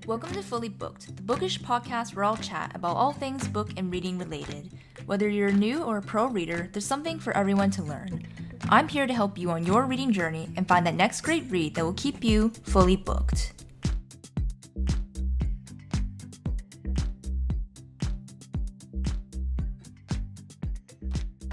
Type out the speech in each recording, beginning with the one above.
Welcome to Fully Booked, the bookish podcast where I'll chat about all things book and reading related. Whether you're a new or a pro reader, there's something for everyone to learn. I'm here to help you on your reading journey and find that next great read that will keep you fully booked.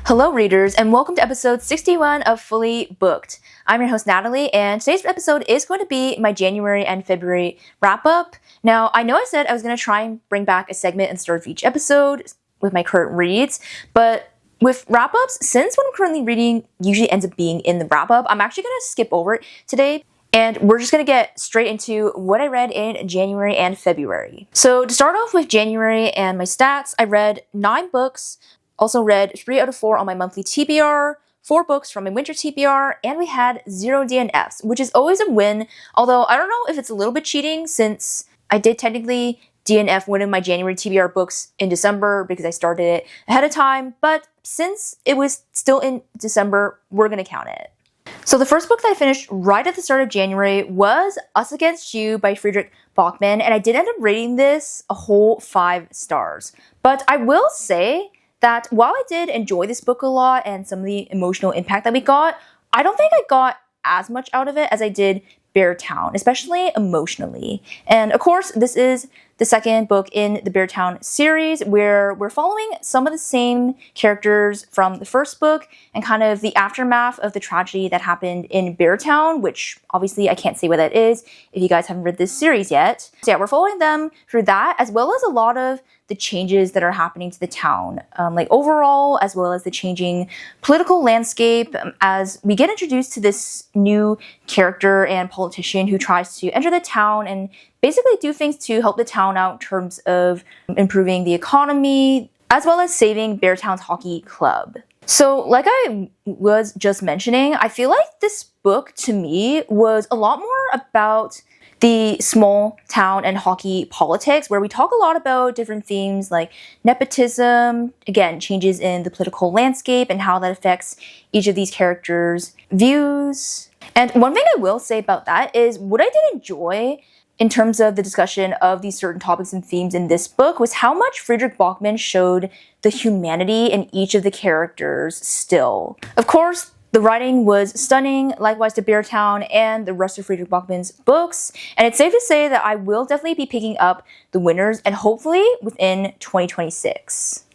Hello readers, and welcome to episode 61 of Fully Booked. I'm your host Natalie, and today's episode is going to be my January and February wrap-up. Now, I know I said I was going to try and bring back a segment and start of each episode with my current reads, but with wrap-ups, since what I'm currently reading usually ends up being in the wrap-up, I'm actually going to skip over it today, and we're just going to get straight into what I read in January and February. So to start off with January and my stats, I read 9 books, also read 3 out of 4 on my monthly TBR, 4 books from my winter TBR, and we had 0 DNFs, which is always a win, although I don't know if it's a little bit cheating since I did technically DNF one of my January TBR books in December because I started it ahead of time, but since it was still in December, we're going to count it. So the first book that I finished right at the start of January was Us Against You by Friedrich Bachmann, and I did end up rating this a whole 5 stars. But I will say that while I did enjoy this book a lot and some of the emotional impact that we got, I don't think I got as much out of it as I did Bear Town, especially emotionally. And of course, this is the second book in the Bear Town series where we're following some of the same characters from the first book and kind of the aftermath of the tragedy that happened in Bear Town, which obviously I can't say what that is if you guys haven't read this series yet. So yeah, we're following them through that as well as a lot of the changes that are happening to the town, like overall, as well as the changing political landscape as we get introduced to this new character and politician who tries to enter the town and basically do things to help the town out in terms of improving the economy, as well as saving Beartown's hockey club. So like I was just mentioning, I feel like this book to me was a lot more about the small town and hockey politics, where we talk a lot about different themes like nepotism, again, changes in the political landscape and how that affects each of these characters' views. And one thing I will say about that is what I did enjoy in terms of the discussion of these certain topics and themes in this book was how much Friedrich Bachmann showed the humanity in each of the characters still. Of course, the writing was stunning, likewise to Bear Town and the rest of Friedrich Bachmann's books, and it's safe to say that I will definitely be picking up the winners and hopefully within 2026.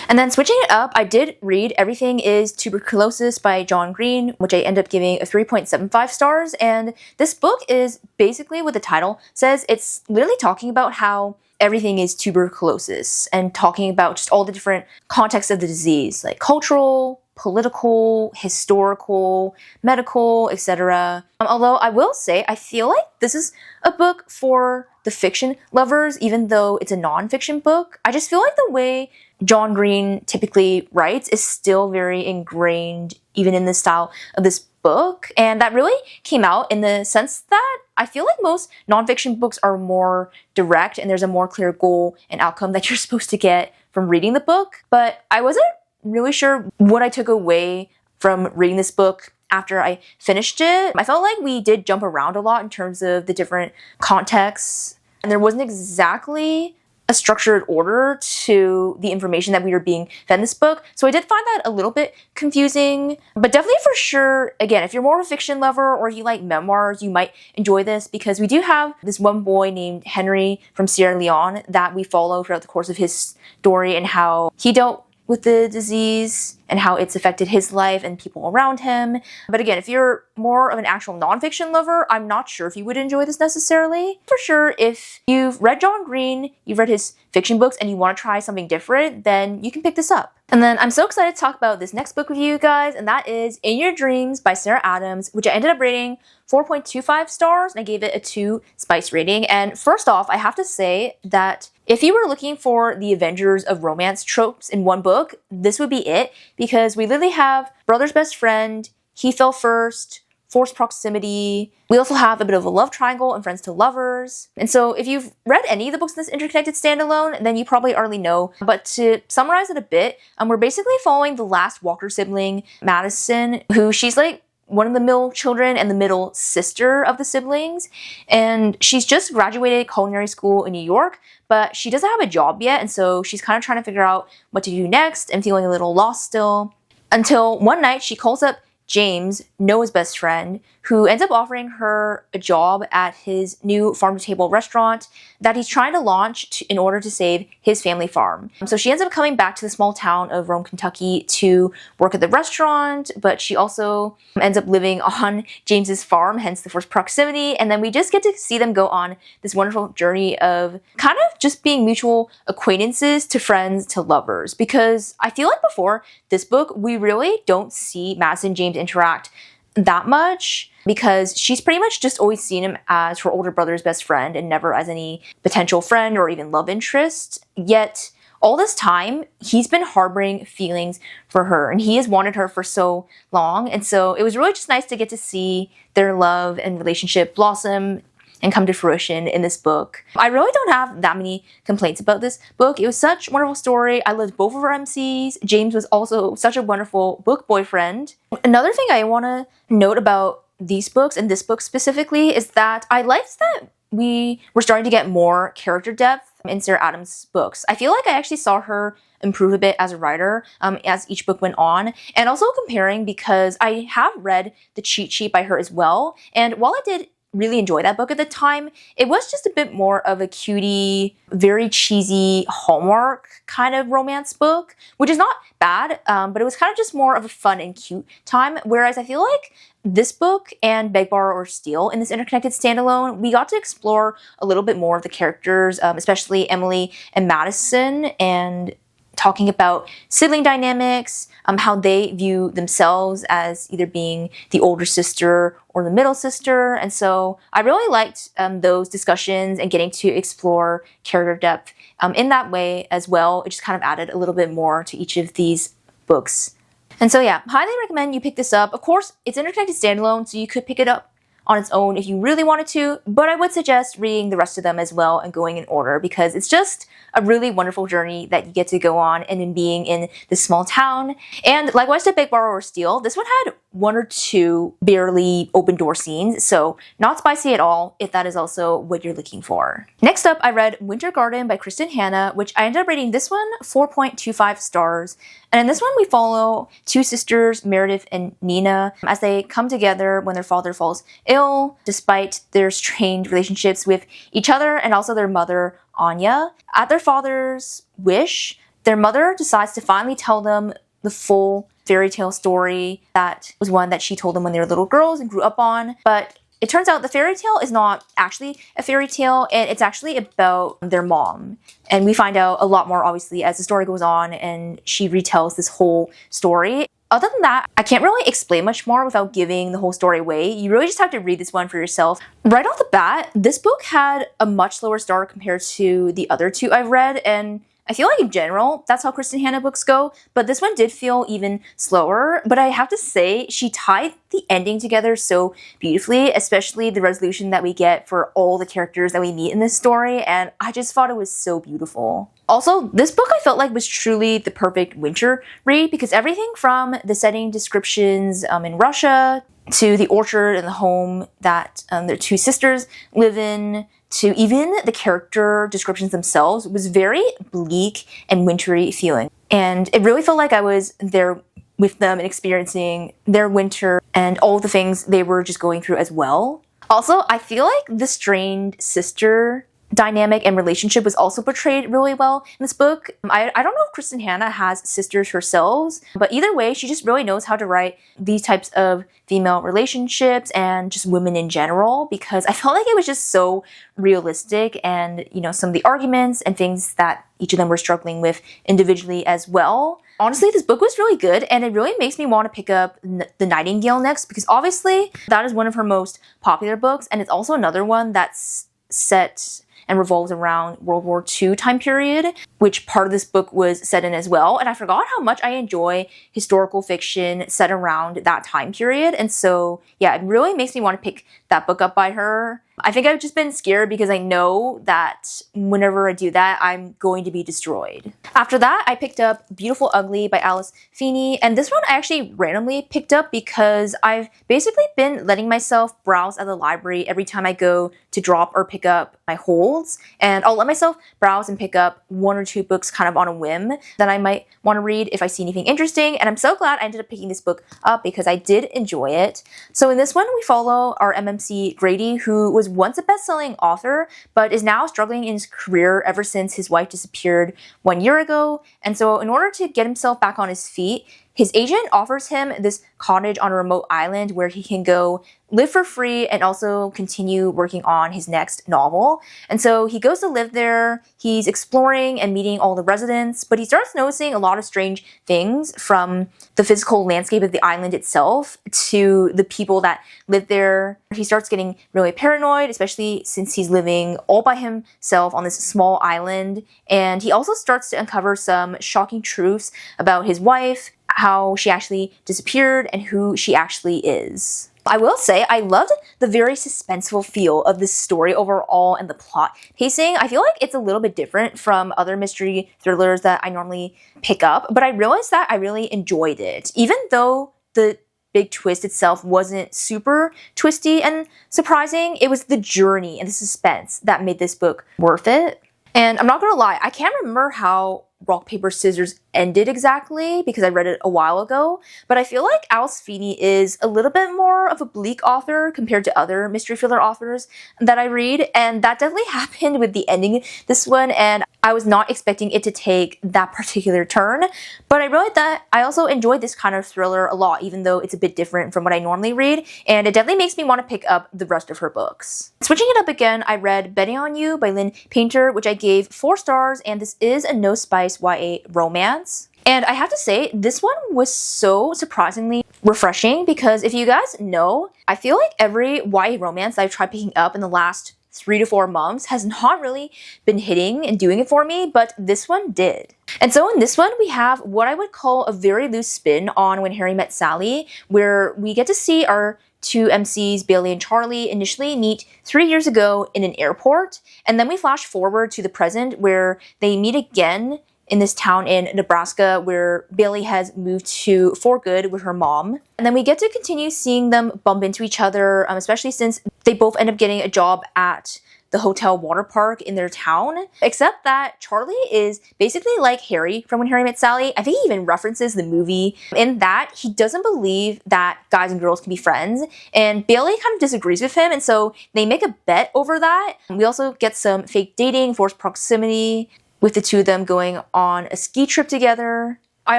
And then switching it up, I did read Everything Is Tuberculosis by John Green, which I ended up giving a 3.75 stars, and this book is basically what the title says. It's literally talking about how everything is tuberculosis and talking about just all the different contexts of the disease, like cultural, political, historical, medical, etc. Although I will say, I feel like this is a book for the fiction lovers, even though it's a non-fiction book. I just feel like the way John Green typically writes is still very ingrained, even in the style of this book. And that really came out in the sense that I feel like most non-fiction books are more direct and there's a more clear goal and outcome that you're supposed to get from reading the book. But I wasn't really sure what I took away from reading this book after I finished it. I felt like we did jump around a lot in terms of the different contexts, and there wasn't exactly a structured order to the information that we were being fed in this book. So I did find that a little bit confusing, but definitely for sure, again, if you're more of a fiction lover or you like memoirs, you might enjoy this because we do have this one boy named Henry from Sierra Leone that we follow throughout the course of his story and how he dealt with the disease and how it's affected his life and people around him. But again, if you're more of an actual nonfiction lover, I'm not sure if you would enjoy this necessarily. For sure, if you've read John Green, you've read his fiction books, and you want to try something different, then you can pick this up. And then I'm so excited to talk about this next book with you guys, and that is In Your Dreams by Sarah Adams, which I ended up rating 4.25 stars, and I gave it a 2 spice rating. And first off, I have to say that if you were looking for the Avengers of romance tropes in one book, this would be it, because we literally have brother's best friend, he fell first, forced proximity. We also have a bit of a love triangle and friends to lovers. And so if you've read any of the books in this interconnected standalone, then you probably already know. But to summarize it a bit, we're basically following the last Walker sibling, Madison, who she's like one of the middle children and the middle sister of the siblings. And she's just graduated culinary school in New York, but she doesn't have a job yet. And so she's kind of trying to figure out what to do next and feeling a little lost still. Until one night she calls up James, Noah's best friend, who ends up offering her a job at his new farm-to-table restaurant that he's trying to launch in order to save his family farm. So she ends up coming back to the small town of Rome, Kentucky to work at the restaurant, but she also ends up living on James's farm, hence the forced proximity. And then we just get to see them go on this wonderful journey of kind of just being mutual acquaintances to friends to lovers. Because I feel like before this book, we really don't see Madison and James interact that much, because she's pretty much just always seen him as her older brother's best friend and never as any potential friend or even love interest. Yet all this time, he's been harboring feelings for her, and he has wanted her for so long. And so it was really just nice to get to see their love and relationship blossom and come to fruition in this book. I really don't have that many complaints about this book. It was such a wonderful story. I loved both of our MCs. James was also such a wonderful book boyfriend. Another thing I want to note about these books, and this book specifically, is that I liked that we were starting to get more character depth in Sarah Adams' books. I feel like I actually saw her improve a bit as a writer as each book went on. And also comparing, because I have read the cheat sheet by her as well. And while I did really enjoy that book at the time, it was just a bit more of a cutie, very cheesy Hallmark kind of romance book, which is not bad, but it was kind of just more of a fun and cute time. Whereas I feel like this book and Beg, Borrow, or Steal in this interconnected standalone, we got to explore a little bit more of the characters, especially Emily and Madison, and talking about sibling dynamics, how they view themselves as either being the older sister or the middle sister. And so I really liked those discussions and getting to explore character depth in that way as well. It just kind of added a little bit more to each of these books. And so yeah, highly recommend you pick this up. Of course, it's interconnected standalone, so you could pick it up on its own if you really wanted to, but I would suggest reading the rest of them as well and going in order, because it's just a really wonderful journey that you get to go on, and in being in this small town. And likewise to Beg, Borrow, or Steal, this one had one or two barely open door scenes, so not spicy at all if that is also what you're looking for. Next up, I read Winter Garden by Kristen Hanna, which I ended up rating this one 4.25 stars. And in this one, we follow two sisters, Meredith and Nina, as they come together when their father falls ill, despite their strained relationships with each other and also their mother, Anya. At their father's wish, their mother decides to finally tell them the full fairy tale story that was one that she told them when they were little girls and grew up on. But it turns out the fairy tale is not actually a fairy tale, and it's actually about their mom. And we find out a lot more, obviously, as the story goes on and she retells this whole story. Other than that, I can't really explain much more without giving the whole story away. You really just have to read this one for yourself. Right off the bat, this book had a much lower start compared to the other two I've read, and I feel like in general, that's how Kristen Hanna books go, but this one did feel even slower. But I have to say, she tied the ending together so beautifully, especially the resolution that we get for all the characters that we meet in this story, and I just thought it was so beautiful. Also, this book I felt like was truly the perfect winter read, because everything from the setting descriptions in Russia to the orchard and the home that their two sisters live in, to even the character descriptions themselves, was very bleak and wintry feeling. And it really felt like I was there with them and experiencing their winter and all the things they were just going through as well. Also, I feel like the strained sister dynamic and relationship was also portrayed really well in this book. I don't know if Kristen Hanna has sisters herself, but either way, she just really knows how to write these types of female relationships and just women in general, because I felt like it was just so realistic, and some of the arguments and things that each of them were struggling with individually as well. Honestly, this book was really good, and it really makes me want to pick up The Nightingale next, because obviously that is one of her most popular books, and it's also another one that's set and revolves around World War II time period, which part of this book was set in as well. And I forgot how much I enjoy historical fiction set around that time period. And so, yeah, it really makes me want to pick that book up by her. I think I've just been scared because I know that whenever I do that, I'm going to be destroyed. After that, I picked up Beautiful Ugly by Alice Feeney, and this one I actually randomly picked up because I've basically been letting myself browse at the library every time I go to drop or pick up my holds, and I'll let myself browse and pick up 1 or 2 books kind of on a whim that I might want to read if I see anything interesting, and I'm so glad I ended up picking this book up because I did enjoy it. So in this one, we follow our MMC Grady, who was once a best-selling author, but is now struggling in his career ever since his wife disappeared 1 year ago. And so in order to get himself back on his feet, his agent offers him this cottage on a remote island where he can go live for free and also continue working on his next novel. And so he goes to live there, he's exploring and meeting all the residents, but he starts noticing a lot of strange things, from the physical landscape of the island itself to the people that live there. He starts getting really paranoid, especially since he's living all by himself on this small island. And he also starts to uncover some shocking truths about his wife, how she actually disappeared, and who she actually is. I will say I loved the very suspenseful feel of this story overall and the plot pacing. I feel like it's a little bit different from other mystery thrillers that I normally pick up, but I realized that I really enjoyed it. Even though the big twist itself wasn't super twisty and surprising, it was the journey and the suspense that made this book worth it. And I'm not gonna lie, I can't remember how Rock, Paper, Scissors ended exactly because I read it a while ago, but I feel like Alice Feeney is a little bit more of a bleak author compared to other mystery thriller authors that I read, and that definitely happened with the ending this one, and I was not expecting it to take that particular turn, but I realized that I also enjoyed this kind of thriller a lot, even though it's a bit different from what I normally read, and it definitely makes me want to pick up the rest of her books. Switching it up again, I read Betting on You by Lynn Painter, which I gave 4 stars, and this is a no spice YA romance. And I have to say, this one was so surprisingly refreshing because if you guys know, I feel like every YA romance I've tried picking up in the last 3 to 4 months has not really been hitting and doing it for me, but this one did. And so in this one, we have what I would call a very loose spin on When Harry Met Sally, where we get to see our 2 MCs, Bailey and Charlie, initially meet 3 years ago in an airport, and then we flash forward to the present where they meet again in this town in Nebraska where Bailey has moved to for good with her mom. And then we get to continue seeing them bump into each other, especially since they both end up getting a job at the hotel water park in their town. Except that Charlie is basically like Harry from When Harry Met Sally. I think he even references the movie in that he doesn't believe that guys and girls can be friends. And Bailey kind of disagrees with him, and so they make a bet over that. We also get some fake dating, forced proximity, with the 2 of them going on a ski trip together. I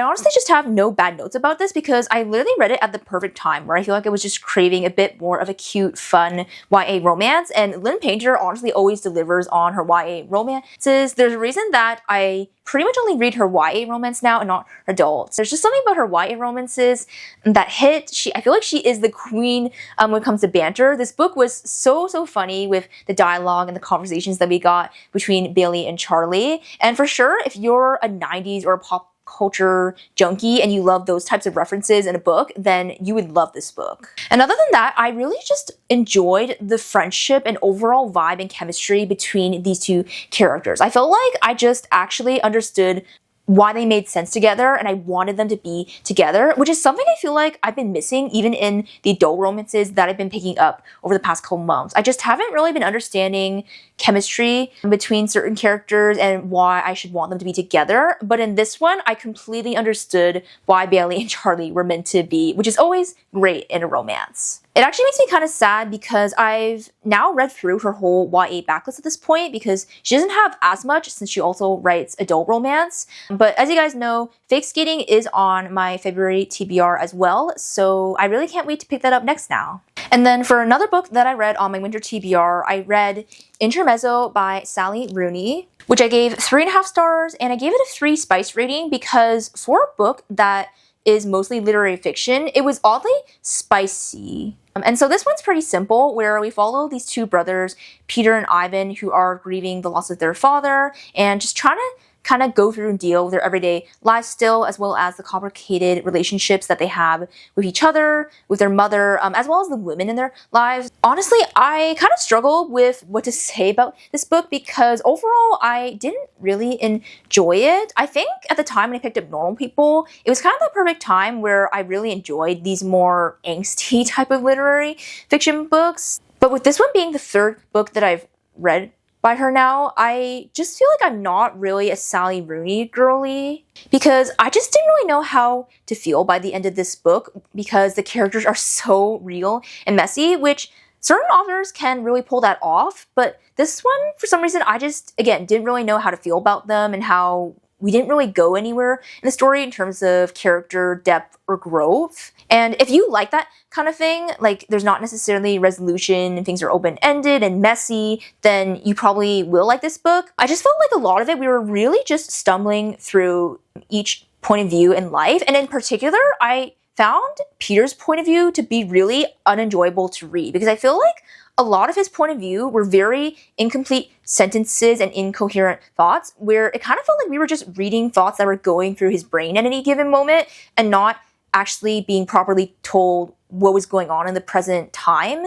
honestly just have no bad notes about this because I literally read it at the perfect time where I feel like I was just craving a bit more of a cute, fun YA romance, and Lynn Painter honestly always delivers on her YA romances. There's a reason that I pretty much only read her YA romance now and not her adults. There's just something about her YA romances that hit. I feel like she is the queen when it comes to banter. This book was so funny with the dialogue and the conversations that we got between Bailey and Charlie. And for sure, if you're a 90s or a pop culture junkie and you love those types of references in a book, then you would love this book. And other than that, I really just enjoyed the friendship and overall vibe and chemistry between these 2 characters. I felt like I just actually understood why they made sense together, and I wanted them to be together, which is something I feel like I've been missing even in the adult romances that I've been picking up over the past couple months. I just haven't really been understanding chemistry between certain characters and why I should want them to be together, but in this one, I completely understood why Bailey and Charlie were meant to be, which is always great in a romance. It actually makes me kind of sad because I've now read through her whole YA backlist at this point because she doesn't have as much since she also writes adult romance. But as you guys know, Fake Skating is on my February TBR as well, so I really can't wait to pick that up next now. And then for another book that I read on my winter TBR, I read Intermezzo by Sally Rooney, which I gave 3.5 stars, and I gave it a 3 spice rating because for a book that is mostly literary fiction, it was oddly spicy. And so this one's pretty simple, where we follow these 2 brothers, Peter and Ivan, who are grieving the loss of their father and just trying to kind of go through and deal with their everyday lives still, as well as the complicated relationships that they have with each other, with their mother, as well as the women in their lives. Honestly, I kind of struggle with what to say about this book because overall I didn't really enjoy it. I think at the time when I picked up Normal People, it was kind of the perfect time where I really enjoyed these more angsty type of literary fiction books. But with this one being the third book that I've read by her now, I just feel like I'm not really a Sally Rooney girly because I just didn't really know how to feel by the end of this book because the characters are so real and messy, which certain authors can really pull that off, but this one, for some reason, I just, again, didn't really know how to feel about them and how we didn't really go anywhere in the story in terms of character depth or growth. And if you like that kind of thing, like there's not necessarily resolution and things are open-ended and messy, then you probably will like this book. I just felt like a lot of it, we were really just stumbling through each point of view in life. And in particular, I found Peter's point of view to be really unenjoyable to read because I feel like a lot of his point of view were very incomplete sentences and incoherent thoughts where it kind of felt like we were just reading thoughts that were going through his brain at any given moment and not actually being properly told what was going on in the present time.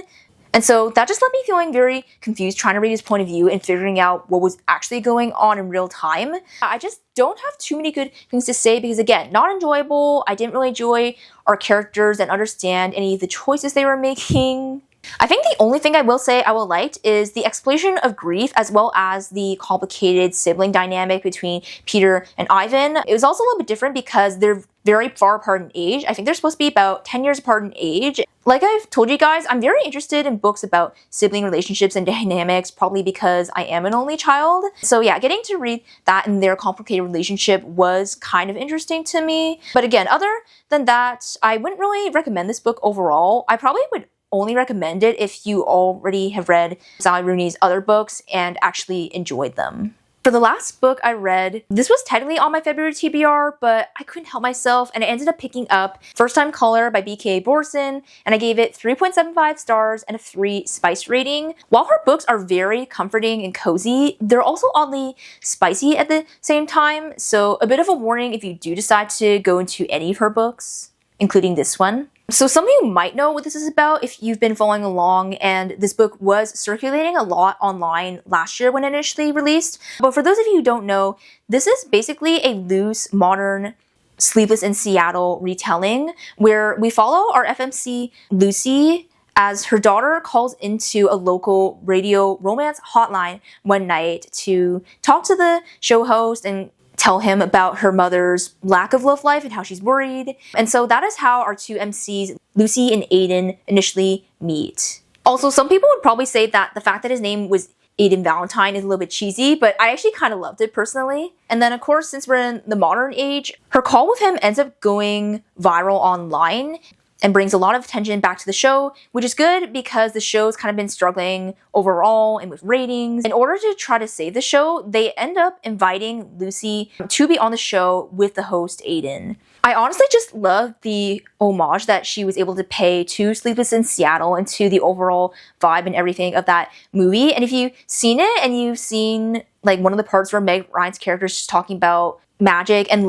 And so that just left me feeling very confused trying to read his point of view and figuring out what was actually going on in real time. I just don't have too many good things to say because, again, not enjoyable. I didn't really enjoy our characters and understand any of the choices they were making. I think the only thing I will say I liked is the exploration of grief as well as the complicated sibling dynamic between Peter and Ivan. It was also a little bit different because they're very far apart in age. I think they're supposed to be about 10 years apart in age. Like I've told you guys, I'm very interested in books about sibling relationships and dynamics, probably because I am an only child. So yeah, getting to read that and their complicated relationship was kind of interesting to me. But again, other than that, I wouldn't really recommend this book overall. I probably would only recommend it if you already have read Sally Rooney's other books and actually enjoyed them. For the last book I read, this was technically on my February TBR, but I couldn't help myself and I ended up picking up First Time Caller by B.K. Borson, and I gave it 3.75 stars and a 3 spice rating. While her books are very comforting and cozy, they're also oddly spicy at the same time, so a bit of a warning if you do decide to go into any of her books, including this one. So some of you might know what this is about if you've been following along, and this book was circulating a lot online last year when it initially released. But for those of you who don't know, this is basically a loose, modern Sleepless in Seattle retelling where we follow our FMC Lucy as her daughter calls into a local radio romance hotline one night to talk to the show host and tell him about her mother's lack of love life and how she's worried. And so that is how our two MCs, Lucy and Aiden, initially meet. Also, some people would probably say that the fact that his name was Aiden Valentine is a little bit cheesy, but I actually kind of loved it personally. And then, of course, since we're in the modern age, her call with him ends up going viral online and brings a lot of attention back to the show, which is good because the show's kind of been struggling overall and with ratings. In order to try to save the show, they end up inviting Lucy to be on the show with the host, Aiden. I honestly just love the homage that she was able to pay to Sleepless in Seattle and to the overall vibe and everything of that movie. And if you've seen it and you've seen like one of the parts where Meg Ryan's character is just talking about magic and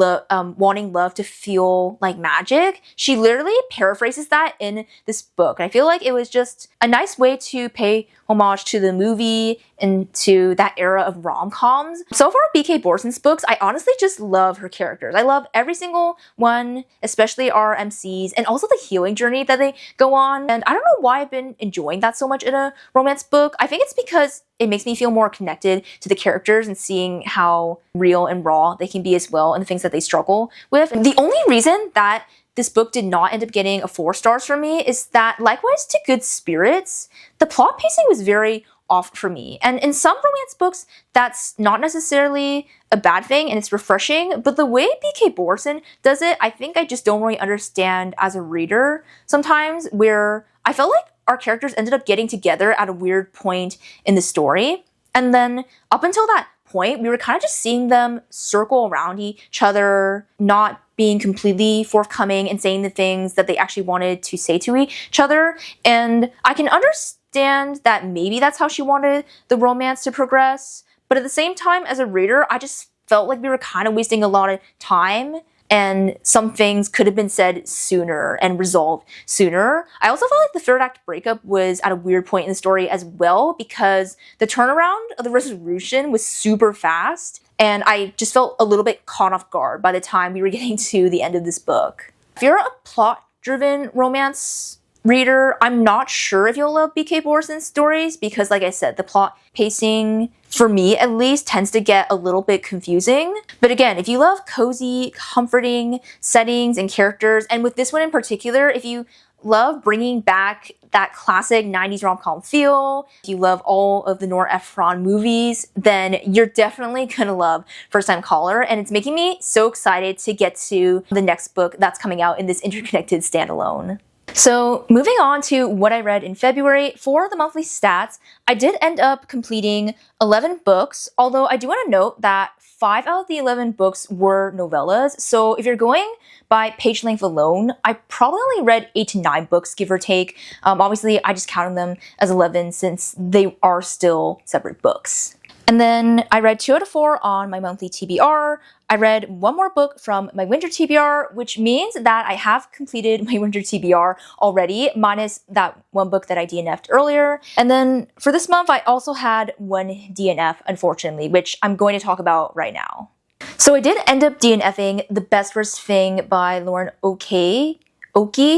wanting love to feel like magic, she literally paraphrases that in this book. And I feel like it was just a nice way to pay homage to the movie and to that era of rom-coms. So far, B.K. Borson's books, I honestly just love her characters. I love every single one, especially our MCs, and also the healing journey that they go on. And I don't know why I've been enjoying that so much in a romance book. I think it's because it makes me feel more connected to the characters and seeing how real and raw they can be as well and the things that they struggle with. And the only reason that this book did not end up getting a 4 stars from me is that, likewise to Good Spirits, the plot pacing was very off for me. And in some romance books, that's not necessarily a bad thing and it's refreshing, but the way B.K. Borson does it, I think I just don't really understand as a reader sometimes, where I felt like our characters ended up getting together at a weird point in the story. And then up until that point, we were kind of just seeing them circle around each other, not being completely forthcoming and saying the things that they actually wanted to say to each other. And I can understand that maybe that's how she wanted the romance to progress. But at the same time, as a reader, I just felt like we were kind of wasting a lot of time, and some things could have been said sooner and resolved sooner. I also felt like the third act breakup was at a weird point in the story as well, because the turnaround of the resolution was super fast, and I just felt a little bit caught off guard by the time we were getting to the end of this book. If you're a plot-driven romance reader, I'm not sure if you'll love B.K. Borson's stories, because like I said, the plot pacing, for me at least, tends to get a little bit confusing. But again, if you love cozy, comforting settings and characters, and with this one in particular, if you love bringing back that classic 90s rom-com feel, if you love all of the Nora Ephron movies, then you're definitely gonna love First Time Caller, and it's making me so excited to get to the next book that's coming out in this interconnected standalone. So moving on to what I read in February, for the monthly stats, I did end up completing 11 books, although I do want to note that 5 out of the 11 books were novellas. So if you're going by page length alone, I probably only read 8 to 9 books, give or take. Obviously, I just counted them as 11 since they are still separate books. And then I read 2 out of 4 on my monthly TBR. I read 1 more book from my winter TBR, which means that I have completed my winter TBR already, minus that 1 book that I DNF'd earlier. And then for this month, I also had 1 DNF, unfortunately, which I'm going to talk about right now. So I did end up DNFing The Best Worst Thing by Lauren Oki,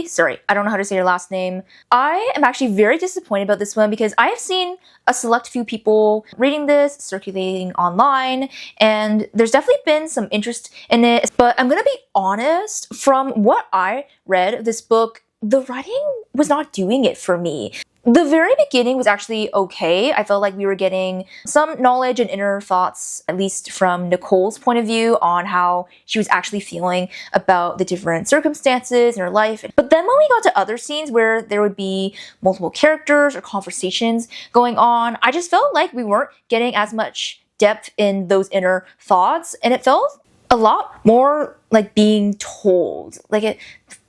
sorry, I don't know how to say your last name. I am actually very disappointed about this one because I have seen a select few people reading this, circulating online, and there's definitely been some interest in it. But I'm gonna be honest, from what I read of this book, the writing was not doing it for me. The very beginning was actually okay. I felt like we were getting some knowledge and inner thoughts, at least from Nicole's point of view, on how she was actually feeling about the different circumstances in her life. But then when we got to other scenes where there would be multiple characters or conversations going on, I just felt like we weren't getting as much depth in those inner thoughts, and it felt a lot more like being told. Like it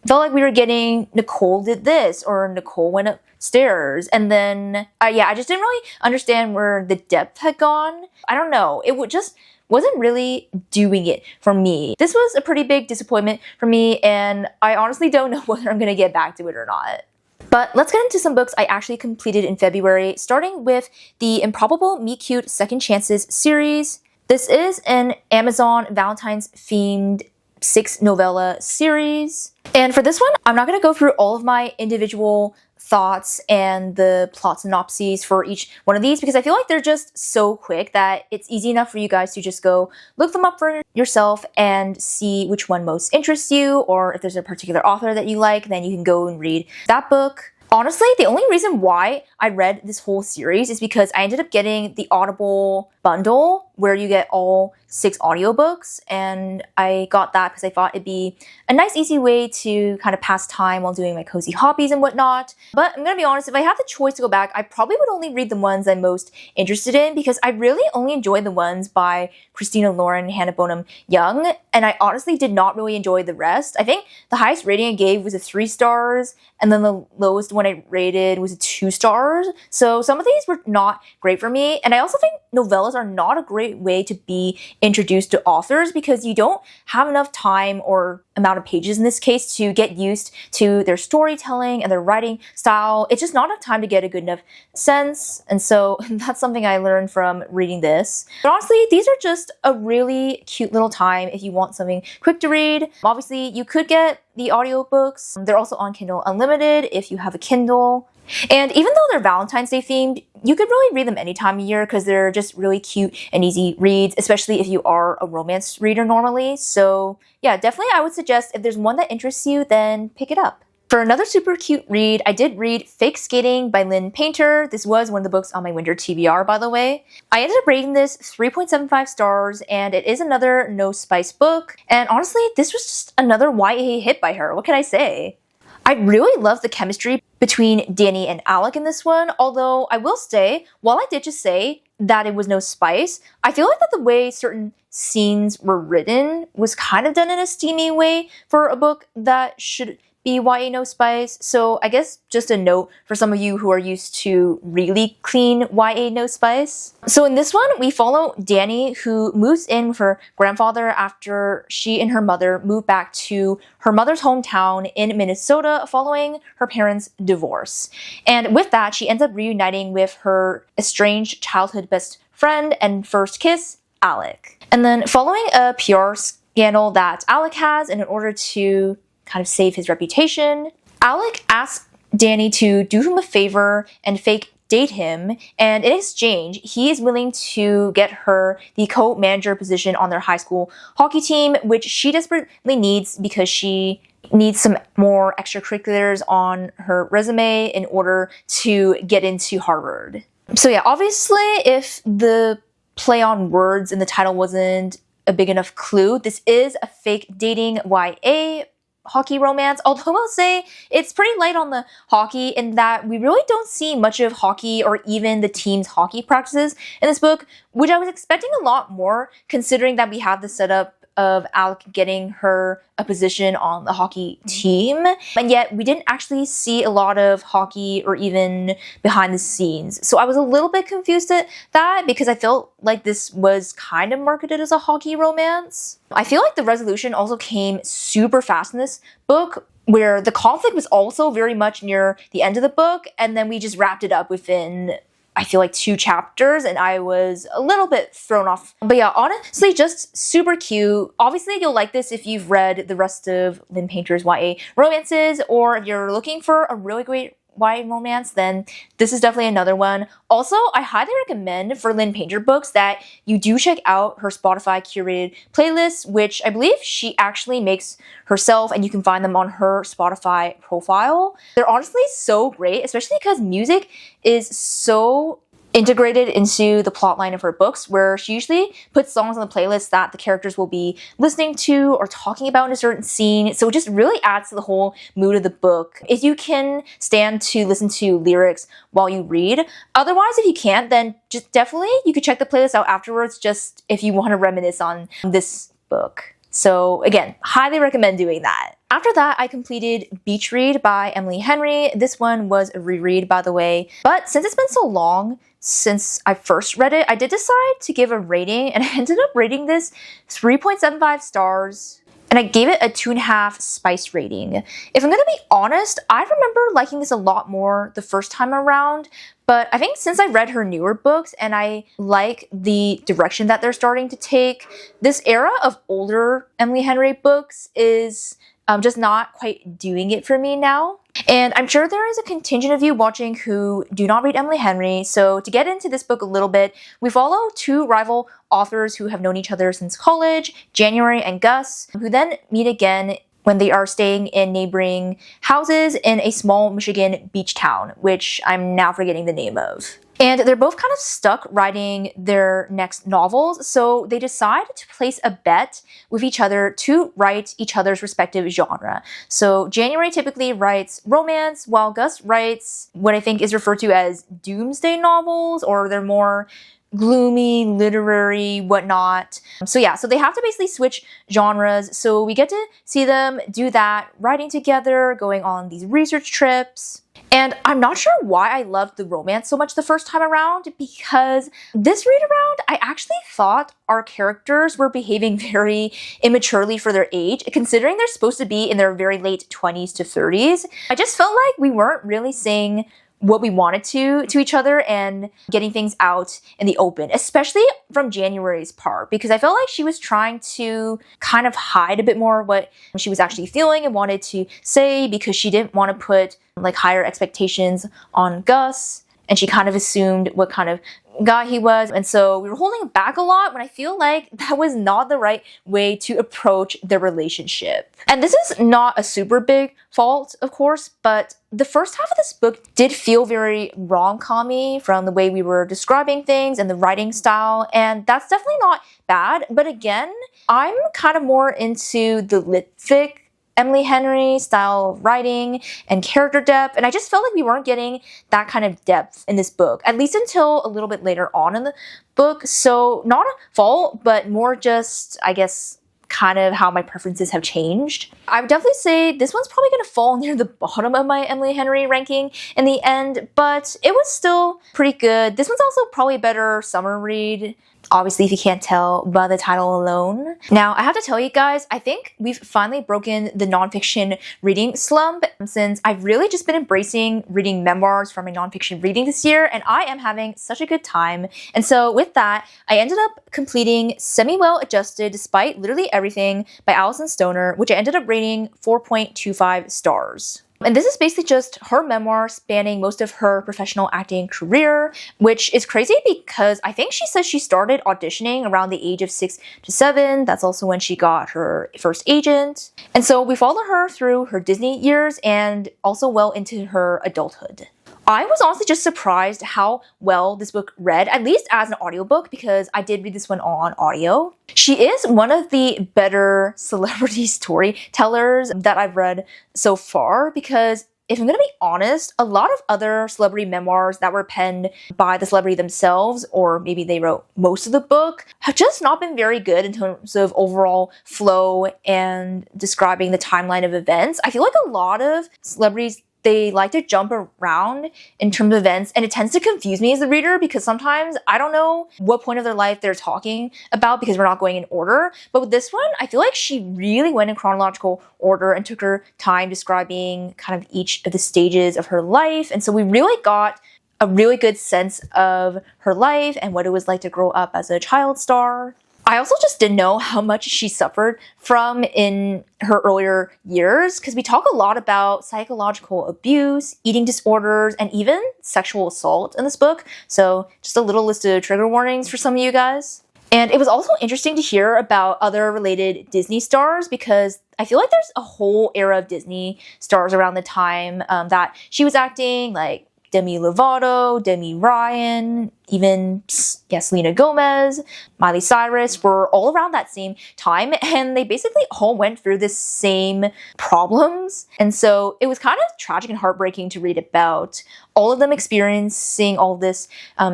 felt like we were getting Nicole did this, or Nicole went upstairs, and then I just didn't really understand where the depth had gone. I don't know, it just wasn't really doing it for me. This was a pretty big disappointment for me, and I honestly don't know whether I'm gonna get back to it or not. But let's get into some books I actually completed in February, starting with the Improbable Meet Cute Second Chances series. This is an Amazon Valentine's themed 6 novella series. And for this one, I'm not going to go through all of my individual thoughts and the plot synopses for each one of these because I feel like they're just so quick that it's easy enough for you guys to just go look them up for yourself and see which one most interests you, or if there's a particular author that you like, then you can go and read that book. Honestly, the only reason why I read this whole series is because I ended up getting the Audible bundle where you get all 6 audiobooks, and I got that because I thought it'd be a nice easy way to kind of pass time while doing my cozy hobbies and whatnot. But I'm gonna be honest, if I had the choice to go back, I probably would only read the ones I'm most interested in because I really only enjoyed the ones by Christina Lauren, Hannah Bonham Young, and I honestly did not really enjoy the rest. I think the highest rating I gave was a 3 stars, and then the lowest one I rated was a 2 stars. So some of these were not great for me, and I also think novellas are not a great way to be introduced to authors because you don't have enough time or amount of pages in this case to get used to their storytelling and their writing style. It's just not enough time to get a good enough sense, and so that's something I learned from reading this. But honestly, these are just a really cute little time if you want something quick to read. Obviously, you could get the audiobooks. They're also on Kindle Unlimited if you have a Kindle. And even though they're Valentine's Day themed, you could really read them any time of year because they're just really cute and easy reads, especially if you are a romance reader normally. So yeah, definitely I would suggest if there's one that interests you, then pick it up. For another super cute read, I did read Fake Skating by Lynn Painter. This was one of the books on my winter TBR, by the way. I ended up rating this 3.75 stars, and it is another no spice book. And honestly, this was just another YA hit by her. What can I say? I really love the chemistry between Danny and Alec in this one, although I will say, while I did just say that it was no spice, I feel like that the way certain scenes were written was kind of done in a steamy way for a book that should be YA No Spice. So I guess just a note for some of you who are used to really clean YA No Spice. So in this one, we follow Danny, who moves in with her grandfather after she and her mother moved back to her mother's hometown in Minnesota following her parents' divorce. And with that, she ends up reuniting with her estranged childhood best friend and first kiss, Alec. And then following a PR scandal that Alec has, and in order to kind of save his reputation, Alec asks Danny to do him a favor and fake date him, and in exchange, he is willing to get her the co-manager position on their high school hockey team, which she desperately needs because she needs some more extracurriculars on her resume in order to get into Harvard. So yeah, obviously, if the play on words in the title wasn't a big enough clue, this is a fake dating YA hockey romance, although I'll say it's pretty light on the hockey in that we really don't see much of hockey or even the team's hockey practices in this book, which I was expecting a lot more considering that we have the setup of Alec getting her a position on the hockey team, and yet we didn't actually see a lot of hockey or even behind the scenes. So I was a little bit confused at that because I felt like this was kind of marketed as a hockey romance. I feel like the resolution also came super fast in this book, where the conflict was also very much near the end of the book, and then we just wrapped it up within, I feel like, 2 chapters, and I was a little bit thrown off. But yeah, honestly, just super cute. Obviously, you'll like this if you've read the rest of Lynn Painter's YA romances, or if you're looking for a really great YA romance, then this is definitely another one. Also, I highly recommend for Lynn Painter books that you do check out her Spotify curated playlists, which I believe she actually makes herself, and you can find them on her Spotify profile. They're honestly so great, especially because music is so integrated into the plotline of her books, where she usually puts songs on the playlist that the characters will be listening to or talking about in a certain scene. So it just really adds to the whole mood of the book. If you can stand to listen to lyrics while you read. Otherwise, if you can't, then just definitely you could check the playlist out afterwards, just if you want to reminisce on this book. So again, highly recommend doing that. After that, I completed Beach Read by Emily Henry. This one was a reread, by the way. But since it's been so long since I first read it, I did decide to give a rating, and I ended up rating this 3.75 stars. And I gave it a 2.5 spice rating. If I'm gonna be honest, I remember liking this a lot more the first time around, but I think since I read her newer books and I like the direction that they're starting to take, this era of older Emily Henry books is just not quite doing it for me now. And I'm sure there is a contingent of you watching who do not read Emily Henry, so to get into this book a little bit, we follow 2 rival authors who have known each other since college, January and Gus, who then meet again when they are staying in neighboring houses in a small Michigan beach town, which I'm now forgetting the name of. And they're both kind of stuck writing their next novels, so they decide to place a bet with each other to write each other's respective genre. So January typically writes romance, while Gus writes what I think is referred to as doomsday novels, or they're more gloomy, literary, whatnot. So yeah, so they have to basically switch genres. So we get to see them do that, writing together, going on these research trips. And I'm not sure why I loved the romance so much the first time around, because this read around, I actually thought our characters were behaving very immaturely for their age, considering they're supposed to be in their very late 20s to 30s. I just felt like we weren't really saying what we wanted to each other and getting things out in the open, especially from January's part, because I felt like she was trying to kind of hide a bit more what she was actually feeling and wanted to say, because she didn't want to put like higher expectations on Gus, and she kind of assumed what kind of guy he was, and so we were holding back a lot when I feel like that was not the right way to approach their relationship. And this is not a super big fault, of course, but the first half of this book did feel very rom-com-y from the way we were describing things and the writing style, and that's definitely not bad. But again, I'm kind of more into the lit-fic Emily Henry style writing and character depth, and I just felt like we weren't getting that kind of depth in this book, at least until a little bit later on in the book. So not a fault, but more just, I guess, kind of how my preferences have changed. I would definitely say this one's probably going to fall near the bottom of my Emily Henry ranking in the end, but it was still pretty good. This one's also probably a better summer read. Obviously, if you can't tell by the title alone. Now, I have to tell you guys, I think we've finally broken the nonfiction reading slump since I've really just been embracing reading memoirs from my nonfiction reading this year, and I am having such a good time. And so with that, I ended up completing Semi-Well Adjusted Despite Literally Everything by Alison Stoner, which I ended up rating 4.25 stars. And this is basically just her memoir spanning most of her professional acting career, which is crazy because I think she says she started auditioning around the age of 6 to 7. That's also when she got her first agent. And so we follow her through her Disney years and also well into her adulthood. I was honestly just surprised how well this book read, at least as an audiobook, because I did read this one on audio. She is one of the better celebrity storytellers that I've read so far, because if I'm going to be honest, a lot of other celebrity memoirs that were penned by the celebrity themselves, or maybe they wrote most of the book, have just not been very good in terms of overall flow and describing the timeline of events. I feel like a lot of celebrities, they like to jump around in terms of events, and it tends to confuse me as a reader because sometimes I don't know what point of their life they're talking about because we're not going in order. But with this one, I feel like she really went in chronological order and took her time describing kind of each of the stages of her life. And so we really got a really good sense of her life and what it was like to grow up as a child star. I also just didn't know how much she suffered from in her earlier years, because we talk a lot about psychological abuse, eating disorders, and even sexual assault in this book. So just a little list of trigger warnings for some of you guys. And it was also interesting to hear about other related Disney stars, because I feel like there's a whole era of Disney stars around the time that she was acting, like Demi Lovato, Demi Ryan, even Selena Gomez, Miley Cyrus were all around that same time, and they basically all went through the same problems. And so it was kind of tragic and heartbreaking to read about all of them experiencing all this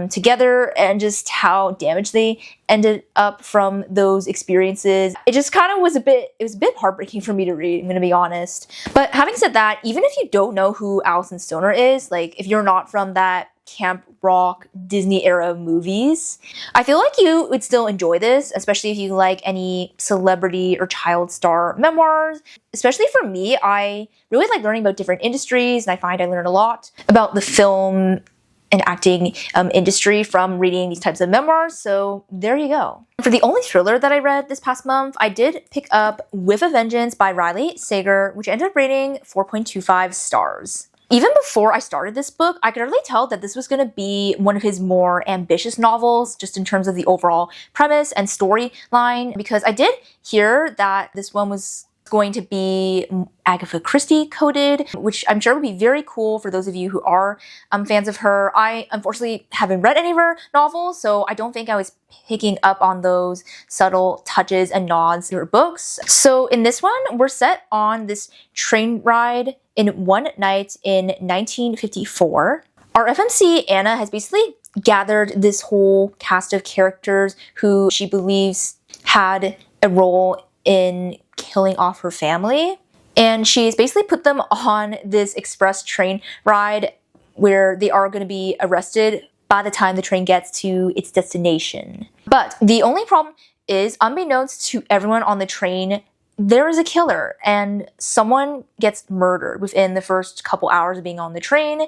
together, and just how damaged they ended up from those experiences. It just kind of was a bit heartbreaking for me to read, I'm gonna be honest. But having said that, even if you don't know who Alison Stoner is, like if you're not from that camp rock Disney era movies, I feel like you would still enjoy this, especially if you like any celebrity or child star memoirs. Especially for me, I really like learning about different industries, and I find I learn a lot about the film and acting industry from reading these types of memoirs, so there you go. For the only thriller that I read this past month, I did pick up With a Vengeance by Riley Sager, which ended up rating 4.25 stars. Even before I started this book, I could already tell that this was going to be one of his more ambitious novels, just in terms of the overall premise and storyline, because I did hear that this one was going to be Agatha Christie coded, which I'm sure would be very cool for those of you who are fans of her. I unfortunately haven't read any of her novels, so I don't think I was picking up on those subtle touches and nods in her books. So in this one, we're set on this train ride in one night in 1954. Our FMC, Anna, has basically gathered this whole cast of characters who she believes had a role in killing off her family. And she's basically put them on this express train ride where they are going to be arrested by the time the train gets to its destination. But the only problem is, unbeknownst to everyone on the train, there is a killer, and someone gets murdered within the first couple hours of being on the train.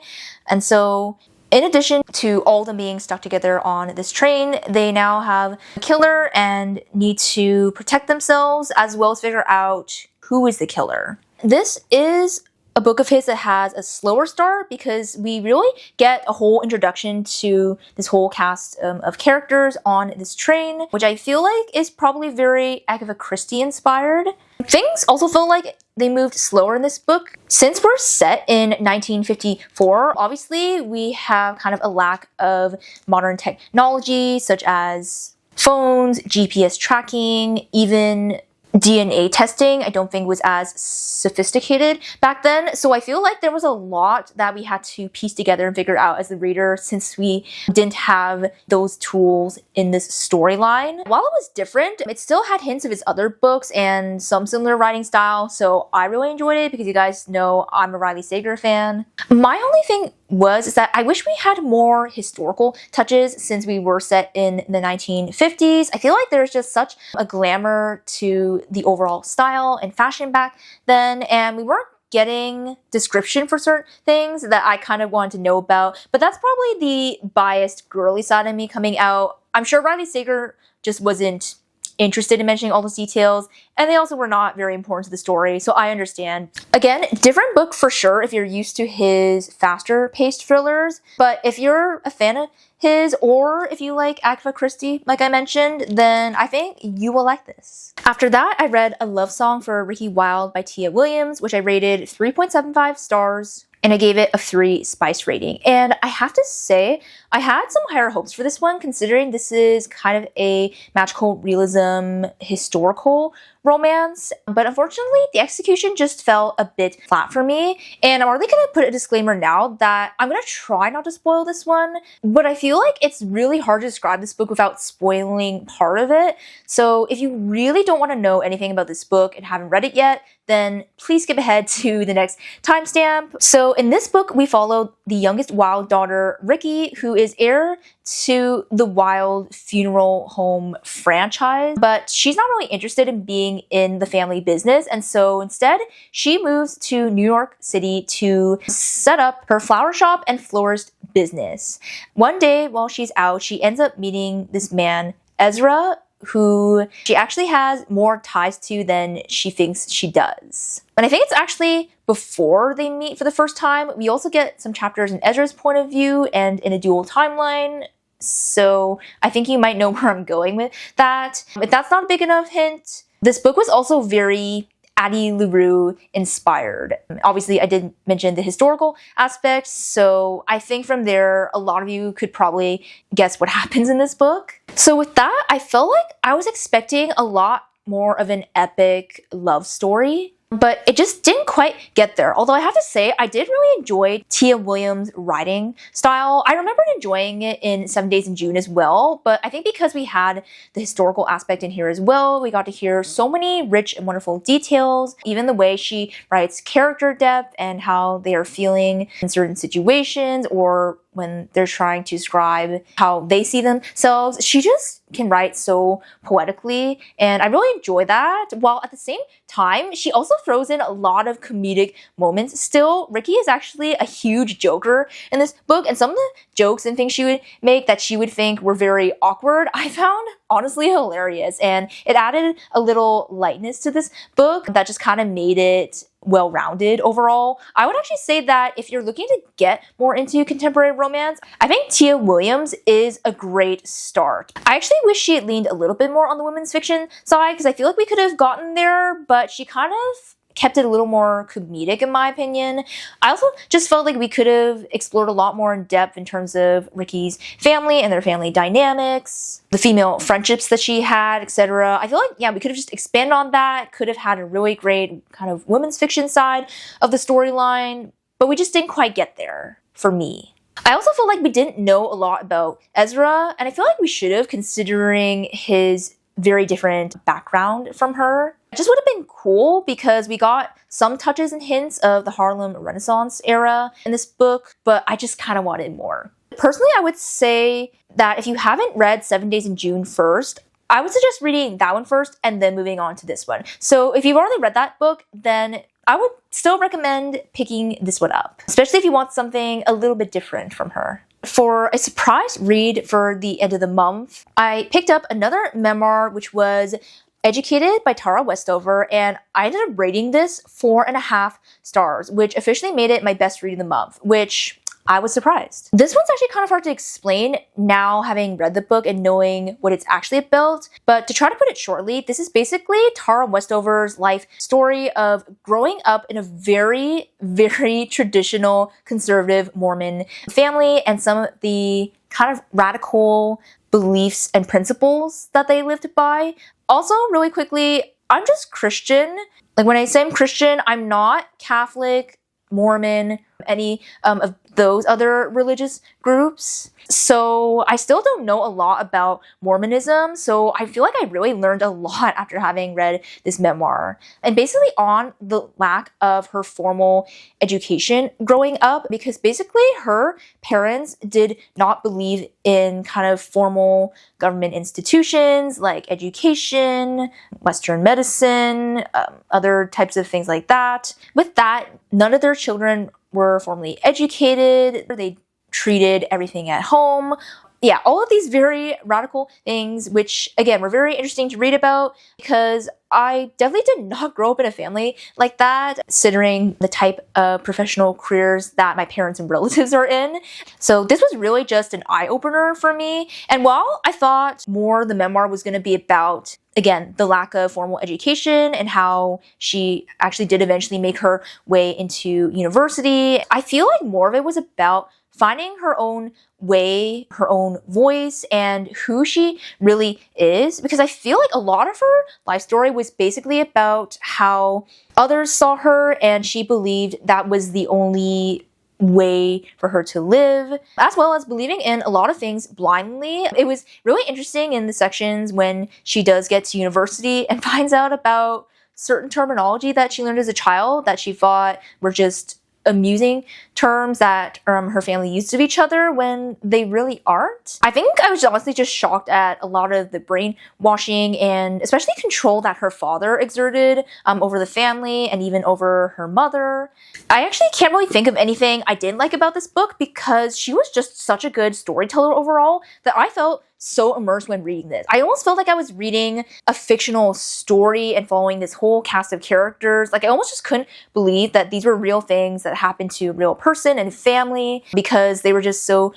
And so in addition to all of them being stuck together on this train, they now have a killer and need to protect themselves as well as figure out who is the killer. This is a book of his that has a slower start because we really get a whole introduction to this whole cast of characters on this train, which I feel like is probably very Agatha Christie inspired. Things also feel like they moved slower in this book. Since we're set in 1954, obviously we have kind of a lack of modern technology such as phones, GPS tracking, even DNA testing, I don't think was as sophisticated back then. So I feel like there was a lot that we had to piece together and figure out as the reader since we didn't have those tools in this storyline. While it was different, it still had hints of his other books and some similar writing style. So I really enjoyed it because you guys know I'm a Riley Sager fan. My only thing is that I wish we had more historical touches since we were set in the 1950s. I feel like there's just such a glamour to the overall style and fashion back then, and we weren't getting description for certain things that I kind of wanted to know about. But that's probably the biased girly side of me coming out. I'm sure Riley Sager just wasn't interested in mentioning all those details, and they also were not very important to the story, so I understand. Again, different book for sure if you're used to his faster paced thrillers, but if you're a fan of his, or if you like Agatha Christie, like I mentioned, then I think you will like this. After that, I read A Love Song for Ricki Wilde by Tia Williams, which I rated 3.75 stars. And I gave it a 3 spice rating. And I have to say, I had some higher hopes for this one, considering this is kind of a magical realism historical romance. But unfortunately, the execution just fell a bit flat for me. And I'm already going to put a disclaimer now that I'm going to try not to spoil this one. But I feel like it's really hard to describe this book without spoiling part of it. So if you really don't want to know anything about this book and haven't read it yet, then please skip ahead to the next timestamp. So in this book, we follow the youngest Wilde daughter, Ricki, who is heir to the Wilde funeral home franchise, but she's not really interested in being in the family business, and so instead she moves to New York City to set up her flower shop and florist business. One day while she's out, she ends up meeting this man, Ezra, who she actually has more ties to than she thinks she does. And I think it's actually before they meet for the first time. We also get some chapters in Ezra's point of view and in a dual timeline. So I think you might know where I'm going with that. If that's not a big enough hint, this book was also very Addie LaRue inspired. Obviously, I did mention the historical aspects, so I think from there, a lot of you could probably guess what happens in this book. So with that, I felt like I was expecting a lot more of an epic love story, but it just didn't quite get there. Although I have to say, I did really enjoy Tia Williams' writing style. I remember enjoying it in 7 Days in June as well, but I think because we had the historical aspect in here as well, we got to hear so many rich and wonderful details, even the way she writes character depth and how they are feeling in certain situations or when they're trying to describe how they see themselves. She just can write so poetically, and I really enjoy that, while at the same time, she also throws in a lot of comedic moments. Still, Ricki is actually a huge joker in this book, and some of the jokes and things she would make that she would think were very awkward, I found honestly hilarious, and it added a little lightness to this book that just kind of made it well-rounded overall. I would actually say that if you're looking to get more into contemporary romance, I think Tia Williams is a great start. I actually wish she had leaned a little bit more on the women's fiction side, because I feel like we could have gotten there, but she kind of kept it a little more comedic in my opinion. I also just felt like we could have explored a lot more in depth in terms of Ricki's family and their family dynamics, the female friendships that she had, etc. I feel like, yeah, we could have just expanded on that, could have had a really great kind of women's fiction side of the storyline, but we just didn't quite get there for me. I also feel like we didn't know a lot about Ezra, and I feel like we should have, considering his very different background from her. It just would have been cool because we got some touches and hints of the Harlem Renaissance era in this book, but I just kind of wanted more. Personally, I would say that if you haven't read 7 Days in June first, I would suggest reading that one first and then moving on to this one. So if you've already read that book, then I would still recommend picking this one up, especially if you want something a little bit different from her. For a surprise read for the end of the month, I picked up another memoir, which was Educated by Tara Westover, and I ended up rating this 4.5 stars, which officially made it my best read of the month, which I was surprised. This one's actually kind of hard to explain now, having read the book and knowing what it's actually about, but to try to put it shortly, this is basically Tara Westover's life story of growing up in a very, very traditional conservative Mormon family and some of the kind of radical beliefs and principles that they lived by. Also, really quickly, I'm just Christian. Like when I say I'm Christian, I'm not Catholic, Mormon, any of those other religious groups. So I still don't know a lot about Mormonism, so I feel like I really learned a lot after having read this memoir. And basically on the lack of her formal education growing up, because basically her parents did not believe in kind of formal government institutions like education, Western medicine, other types of things like that. With that, none of their children were formally educated. They treated everything at home. Yeah, all of these very radical things, which again were very interesting to read about because I definitely did not grow up in a family like that, considering the type of professional careers that my parents and relatives are in. So this was really just an eye-opener for me. And while I thought more the memoir was going to be about, again, the lack of formal education and how she actually did eventually make her way into university, I feel like more of it was about finding her own way, her own voice, and who she really is. Because I feel like a lot of her life story was basically about how others saw her and she believed that was the only way for her to live, as well as believing in a lot of things blindly. It was really interesting in the sections when she does get to university and finds out about certain terminology that she learned as a child that she thought were just amusing terms that her family used of each other when they really aren't. I think I was honestly just shocked at a lot of the brainwashing and especially control that her father exerted over the family and even over her mother. I actually can't really think of anything I didn't like about this book because she was just such a good storyteller overall that I felt so immersed when reading this. I almost felt like I was reading a fictional story and following this whole cast of characters. Like I almost just couldn't believe that these were real things that happened to a real person and family because they were just so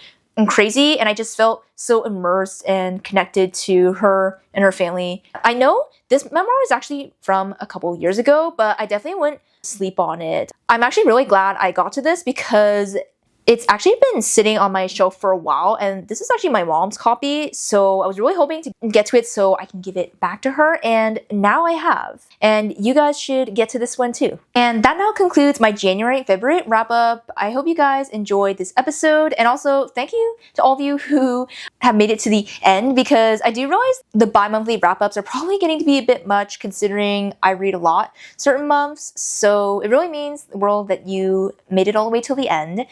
crazy, and I just felt so immersed and connected to her and her family. I know this memoir is actually from a couple years ago, but I definitely wouldn't sleep on it. I'm actually really glad I got to this because it's actually been sitting on my shelf for a while, and this is actually my mom's copy, so I was really hoping to get to it so I can give it back to her, and now I have. And you guys should get to this one too. And that now concludes my January and February wrap-up. I hope you guys enjoyed this episode, and also thank you to all of you who have made it to the end, because I do realize the bi-monthly wrap-ups are probably getting to be a bit much considering I read a lot certain months, so it really means the world that you made it all the way till the end.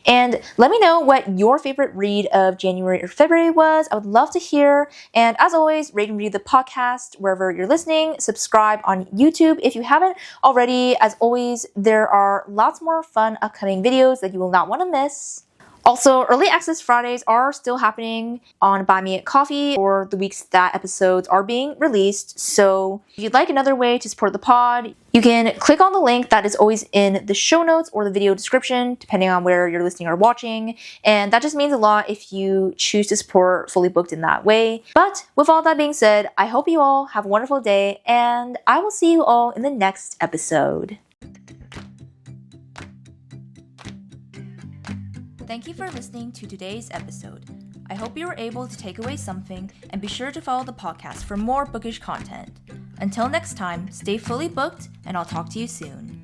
And let me know what your favorite read of January or February was. I would love to hear. And as always, rate and review the podcast wherever you're listening. Subscribe on YouTube if you haven't already. As always, there are lots more fun upcoming videos that you will not want to miss. Also, Early Access Fridays are still happening on Buy Me a Coffee for the weeks that episodes are being released. So if you'd like another way to support the pod, you can click on the link that is always in the show notes or the video description, depending on where you're listening or watching. And that just means a lot if you choose to support Fully Booked in that way. But with all that being said, I hope you all have a wonderful day, and I will see you all in the next episode. Thank you for listening to today's episode. I hope you were able to take away something, and be sure to follow the podcast for more bookish content. Until next time, stay fully booked, and I'll talk to you soon.